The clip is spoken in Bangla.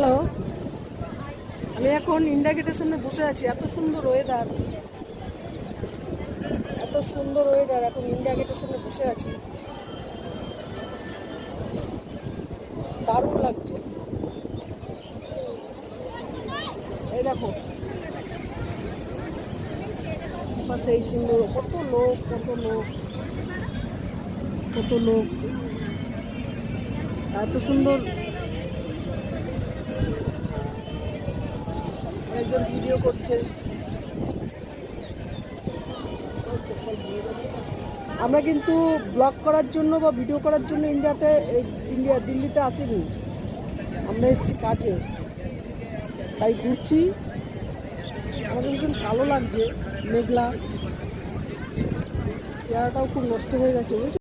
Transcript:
হ্যালো, আমি এখন ইন্ডিয়া গেটের সামনে বসে আছি। এত সুন্দর ওয়েদার, এত সুন্দর ওয়েদার। এখন ইন্ডিয়া গেটের সামনে বসে আছি, দারুণ লাগছে। এই দেখো পাশে এই সুন্দর, কত লোক কত লোক কত লোক, এত সুন্দর। একজন ভিডিও করছে। আমরা কিন্তু ব্লগ করার জন্য বা ভিডিও করার জন্য দিল্লিতে আসিনি। আমরা এসেছি কাজে, তাই ঘুরছি। আমাদের ভীষণ কালো লাগছে, মেঘলা, চেহারাটাও খুব নষ্ট হয়ে গেছে।